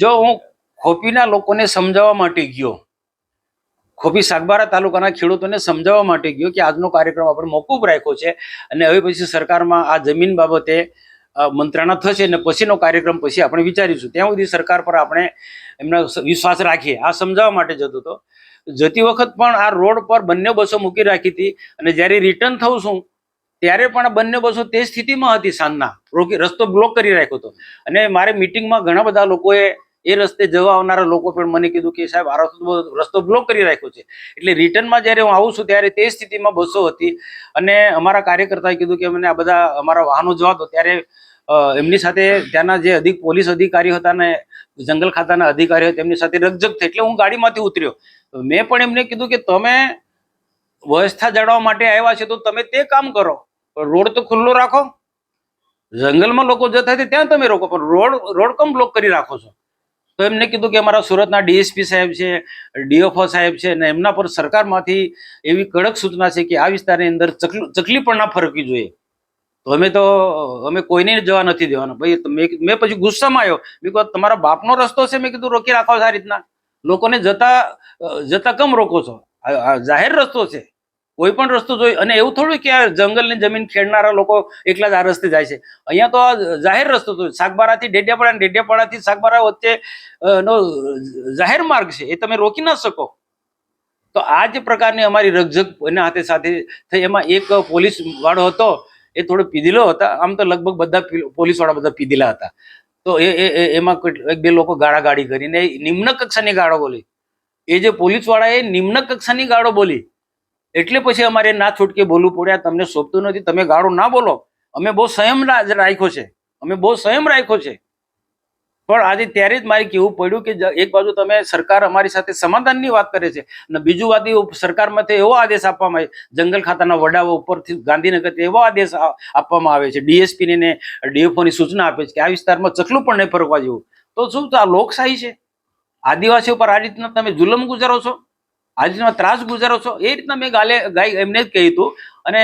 જો હું ખોપીના લોકોને સમજાવવા માટે ગયો, ખોપી સાગબારા તાલુકાના ખેડૂતોને સમજાવવા માટે ગયો કે આજનો કાર્યક્રમ આપણે મોકૂફ રાખ્યો છે અને હવે પછી સરકારમાં આ જમીન બાબતે મંત્રણા થશે અને પછીનો કાર્યક્રમ પછી આપણે વિચારીશું, ત્યાં સુધી સરકાર પર આપણે એમનો વિશ્વાસ રાખીએ, આ સમજાવવા માટે જતો હતો. જતી વખત પણ આ રોડ પર બંને બસો મૂકી રાખી હતી અને જ્યારે રિટર્ન થઉં છું ત્યારે પણ બંને બસો તે સ્થિતિમાં હતી, સાંજના રસ્તો બ્લોક કરી રાખ્યો હતો. અને મારે મિટિંગમાં ઘણા બધા લોકોએ એ રસ્તે જવા આવનારા લોકો પણ મને કીધું કે સાહેબ આ રસ્તો બ્લોક કરી રાખ્યો છે. એટલે રિટર્નમાં જ્યારે હું આવું છું ત્યારે તે સ્થિતિમાં બસો હતી અને અમારા કાર્યકર્તાએ કીધું કે મને આ બધા અમારા વાહનો જવા દો. ત્યારે એમની સાથે ત્યાંના જે પોલીસ અધિકારીઓ હતા ને જંગલ ખાતાના અધિકારીઓ તેમની સાથે રકઝક થઈ, એટલે હું ગાડીમાંથી ઉતર્યો. મેં પણ એમને કીધું કે તમે વ્યવસ્થા જાળવવા માટે આવ્યા છે તો તમે તે કામ કરો, રોડ તો ખુલ્લો રાખો. જંગલમાં લોકો જતા હોય ત્યાં તમે રોકો, પણ રોડ કેમ બ્લોક કરી રાખો છો? તો એમને કીધું કે અમારા સુરતના ડીએસપી સાહેબ છે, ડીએફઓ સાહેબ છે અને એમના પર સરકારમાંથી એવી કડક સૂચના છે કે આ વિસ્તારની અંદર ચકલી પણ ના ફરકવી જોઈએ. તો અમે કોઈને જવા નથી દેવાના. ભાઈ મેં પછી ગુસ્સામાં આવ્યો, બીકોઝ તમારા બાપનો રસ્તો છે, મેં કીધું રોકી રાખો આ રીતના, લોકોને જતા કેમ રોકો છો? જાહેર રસ્તો છે, કોઈ પણ રસ્તો જોઈ. અને એવું થોડું કે આ જંગલની જમીન ખેડનારા લોકો એકલા જ આ રસ્તે જાય છે. અહીંયા તો આ જાહેર રસ્તો તો સાગબારાથી ડેડિયાપાડા અને ડેડિયાપાડાથી સાગબારા વચ્ચે નો જાહેર માર્ગ છે, એ તમે રોકી ના શકો. તો આ જ પ્રકારની અમારી રકઝક એના હાથે સાથે થઈ. એમાં એક પોલીસ વાળો હતો, એ થોડો પીધેલો હતા. આમ તો લગભગ બધા પોલીસ વાળા બધા પીધેલા હતા. તો એમાં એક બે લોકો ગાળાગાળી કરીને નિમ્ન કક્ષાની ગાળો બોલી. એ જે પોલીસ વાળા એ નિમ્ન કક્ષાની ગાળો બોલી એટલે પછી અમારે ના છૂટકે બોલવું પડ્યા. તમને શોભતું નથી, તમે ગાળો ના બોલો. અમે બહુ સંયમ રાખ્યો છે, પણ આજે ત્યારે જ મારે કહેવું પડ્યું કે એક બાજુ તમે સરકાર અમારી સાથે સમાધાનની વાત કરે છે અને બીજું વાત સરકારમાંથી એવો આદેશ આપવામાં આવે, જંગલ ખાતાના વડાઓ ઉપરથી ગાંધીનગરથી એવો આદેશ આપવામાં આવે છે, ડીએસપી ને ડીએફઓ ની સૂચના આપે છે કે આ વિસ્તારમાં ચકલું પણ નહીં ફરકવા જેવું. તો શું આ લોકશાહી છે? આદિવાસીઓ પર આ રીતના તમે જુલમ ગુજારો છો, આ રીતના ત્રાસ ગુજારો છો. એ રીતના મેં એમને જ કહ્યું હતું. અને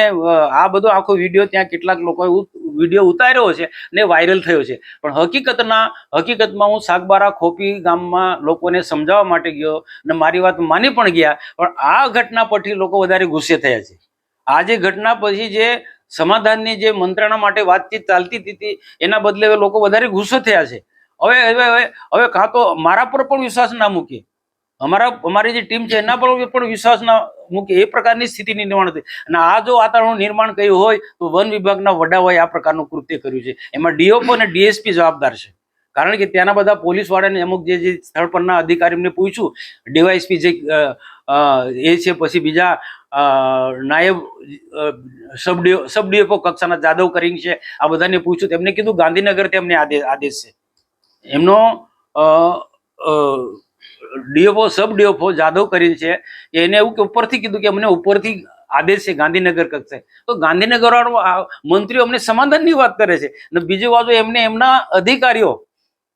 આ બધો આખો વિડીયો ત્યાં કેટલાક લોકોએ વિડીયો ઉતાર્યો છે ને વાયરલ થયો છે. પણ હકીકતમાં હું સાગબારા ખોપી ગામમાં લોકોને સમજાવવા માટે ગયો અને મારી વાત માની પણ ગયા. પણ આ ઘટના પરથી લોકો વધારે ગુસ્સે થયા છે. આ જે ઘટના પછી જે સમાધાનની જે મંત્રણા માટે વાતચીત ચાલતી હતી એના બદલે લોકો વધારે ગુસ્સો થયા છે. હવે કાં તો મારા પર પણ વિશ્વાસ ના મૂકે, અમારી જે ટીમ છે એના પર પણ વિશ્વાસ ના મૂકે, એ પ્રકારની સ્થિતિની નિર્માણ થઈ. અને આ જો વાતાવરણ નિર્માણ કર્યું હોય તો વન વિભાગના વડાઓએ આ પ્રકારનું કૃત્ય કર્યું છે. એમાં ડીએફઓ અને ડીએસપી જવાબદાર છે, કારણ કે ત્યાંના બધા પોલીસ વાળાને અમુક જે સ્થળ પરના અધિકારીને પૂછ્યું, ડીવાયએસપી જે એ છે, પછી બીજા નાયબ સબ ડીએફઓ કક્ષાના જાદવ કરીને છે, આ બધાને પૂછ્યું. તેમને કીધું ગાંધીનગરથી અમને આદેશ છે. એમનો ડીએફઓ સબ ડીએફઓ જાદવ કરીને છે, એને એવું કે ઉપરથી કીધું કે અમને ઉપરથી આદેશ છે ગાંધીનગર કક્ષાએ. તો ગાંધીનગર વાળો મંત્રીઓ અમને સમાધાનની વાત કરે છે અને બીજી બાજુ એમના અધિકારીઓ,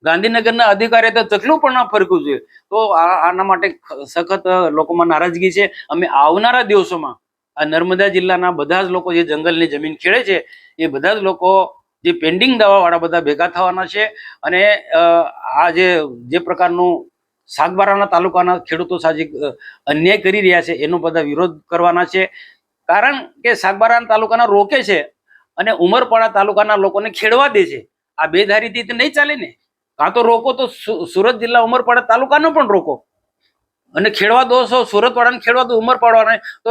ગાંધીનગરના અધિકારીઓ તો ચકલું પણ ના ફરકવું જોઈએ. તો આના માટે સખત લોકોમાં નારાજગી છે. અમે આવનારા દિવસોમાં આ નર્મદા જિલ્લાના બધા જ લોકો જે જંગલની જમીન ખેડે છે એ બધા જ લોકો જે પેન્ડિંગ દાવા વાળા બધા ભેગા થવાના છે અને આ જે પ્રકારનું સાગબારાના તાલુકાના ખેડૂતો સાથે અન્યાય કરી રહ્યા છે એનો બધા વિરોધ કરવાના છે. કારણ કે સાગબારાના તાલુકાના રોકે છે અને ઉમરપાડા તાલુકાના લોકોને ખેડવા દે છે. આ બેધારીથી તો નહીં ચાલે ને. કાં તો રોકો તો સુરત જિલ્લા ઉમરપાડા તાલુકાનો પણ રોકો અને ખેડવા દો છો, સુરત વાળાને ખેડવા દો, ઉમરપાડાને તો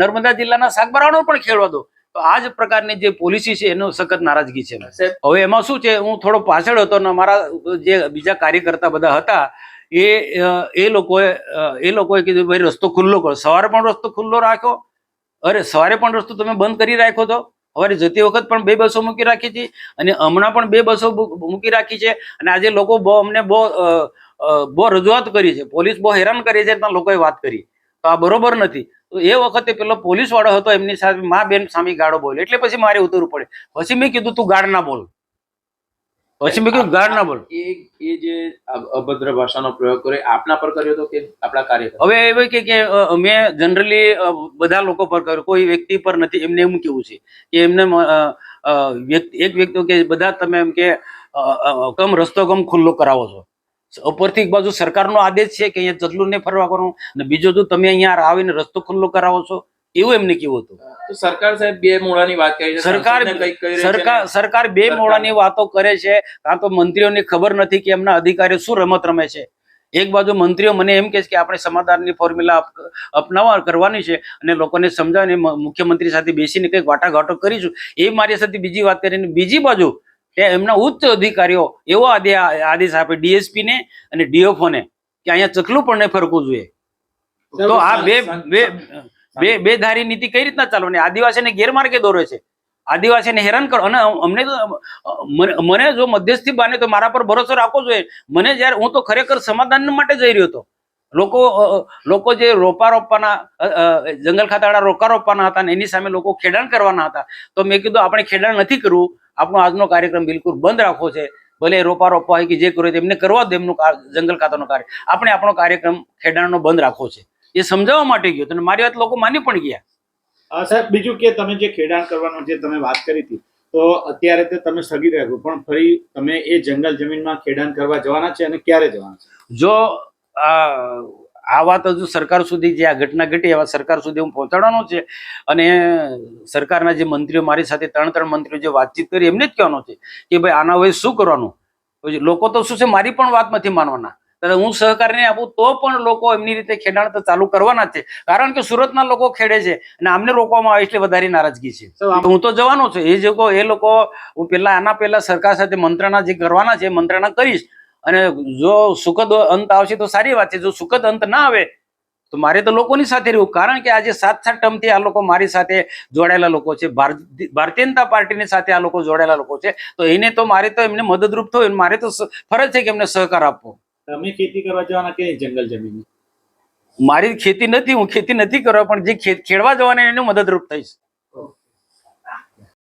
નર્મદા જિલ્લાના સાગબારાનો પણ ખેડવા દો. તો આ જ પ્રકારની જે પોલિસી છે એનો સખત નારાજગી છે. હવે એમાં શું છે, હું થોડો પાછળ હતો ને મારા જે બીજા કાર્યકર્તા બધા હતા એ લોકોએ કીધું ભાઈ રસ્તો ખુલ્લો કરો. સવારે પણ રસ્તો ખુલ્લો રાખ્યો, સવારે પણ રસ્તો તમે બંધ કરી રાખ્યો હતો. સવારે જતી વખત પણ 2 બસો મૂકી રાખી હતી અને હમણાં પણ 2 બસો મૂકી રાખી છે. અને આજે લોકો અમને બહુ રજૂઆત કરી છે, પોલીસ બહુ હેરાન કરી છે, લોકોએ વાત કરી. તો આ બરોબર નથી. તો એ વખતે પેલો પોલીસ વાળો હતો, એમની સાથે મા બેન સામે ગાળો બોલ્યો એટલે પછી મારે ઉતરવું પડે. પછી મેં કીધું તું ગાળ ના બોલ, એ જે અભદ્ર ભાષાનો પ્રયોગ કર્યો આપના પર કર્યો હતો કે આપણા કાર્ય? હવે એવું કે મેં જનરલી બધા લોકો પર કર્યો, કોઈ વ્યક્તિ પર નથી. એમને એમ કેવું છે કે એમને એક વ્યક્તિ કે બધા તમે એમ કે કમ રસ્તો કમ ખુલ્લો કરાવો છો. ઉપરથી એક બાજુ સરકારનો આદેશ છે કે અહીંયા ચકલું ને ફરવા કરવાનું, અને બીજો જો તમે અહીંયા આવીને રસ્તો ખુલ્લો કરાવો છો, એવું એમને કેવું હતું. તો સરકાર સાહેબ બે મોડાની વાત કરી છે, સરકાર સંસદને કંઈક કહી રહી છે ને. સરકાર બે મોડાની વાતો કરે છે, કાં તો મંત્રીઓને ખબર નથી કે એમના અધિકારીઓ શું રમત રમે છે. એક બાજુ મંત્રીઓ મને એમ કહે છે કે આપણે સમાધાનની ફોર્મ્યુલા અપનાવવા કરવાની છે અને લોકોને સમજાવીને મુખ્યમંત્રી સાથે બેસીને કંઈક વાટાઘાટો કરીશું, એ મારી સાથે બીજી વાત કરીને બીજી બાજુ એમના ઉચ્ચ અધિકારીઓ એવો આદેશ આપે ડીએસપી ને અને ડીએફઓ ને કે અહીંયા ચકલું પણ નહીં ફરકવું જોઈએ. તો આ બે ધારી નીતિ કઈ રીતના ચાલવાની? આદિવાસીને ગેરમાર્ગે દોરે છે, આદિવાસીને હેરાન કરો. અને અમને તો મને જો મધ્યસ્થી બને તો મારા પર ભરોસો રાખવો જોઈએ. મને જ્યારે હું તો ખરેખર સમાધાન માટે જઈ રહ્યો હતો, લોકો જે રોપા રોપવાના જંગલ ખાતાવાળા રોકા રોપવાના હતા ને એની સામે લોકો ખેડાણ કરવાના હતા, તો મેં કીધું આપણે ખેડાણ નથી કરવું, આપણો આજનો કાર્યક્રમ બિલકુલ બંધ રાખવો છે. ભલે રોપા રોપવા હોય કે જે કરવું એમને કરવા દે એમનું જંગલ ખાતાનું કાર્ય, આપણે આપણો કાર્યક્રમ ખેડાણનો બંધ રાખવો છે. એ સમજાવવા માટે ગયો તો મારી વાત લોકો માની પણ ગયા. સાહેબ બીજું કે તમે જે ખેડાણ કરવાનું જે તમે વાત કરી હતી, તો અત્યારે તો તમે સ્થગિત રાખ્યું, પણ ફરી તમે એ જંગલ જમીનમાં ખેડાણ કરવા જવાના છે અને ક્યારે જવાના છે? જો આ વાત હજુ સરકાર સુધી, જે આ ઘટના ઘટી એવા સરકાર સુધી હું પહોંચાડવાનો છે. અને સરકારના જે મંત્રીઓ મારી સાથે ત્રણ મંત્રીઓ જે વાતચીત કરી એમને જ કહેવાનો છે કે ભાઈ આના હવે શું કરવાનું. લોકો તો શું છે, મારી પણ વાત નથી માનવાના. હું સહકાર નહીં આપું તો પણ લોકો એમની રીતે ખેડાણ તો ચાલુ કરવાના જ છે, કારણ કે સુરતના લોકો ખેડે છે અને આમને રોકવામાં આવે એટલે વધારે નારાજગી છે. હું તો જવાનો છું. એ લોકો હું આના પહેલા સરકાર સાથે મંત્રણા જે કરવાના છે મંત્રણા કરીશ, અને જો સુખદ અંત આવશે તો સારી વાત છે, જો સુખદ અંત ના આવે તો મારે તો લોકોની સાથે રહેવું. કારણ કે આજે 7 ટર્મથી આ લોકો મારી સાથે જોડાયેલા લોકો છે, ભારતીય જનતા પાર્ટીની સાથે આ લોકો જોડાયેલા લોકો છે, તો એને તો મારે તો એમને મદદરૂપ થવું, મારે તો ફરજ છે કે એમને સહકાર આપવો. તમે ખેતી કરવા જવાના કે જંગલ જમીન? મારી ખેતી નથી, હું ખેતી નથી કરવા, પણ જે ખેડવા જવાને એને મદદરૂપ થઈશ.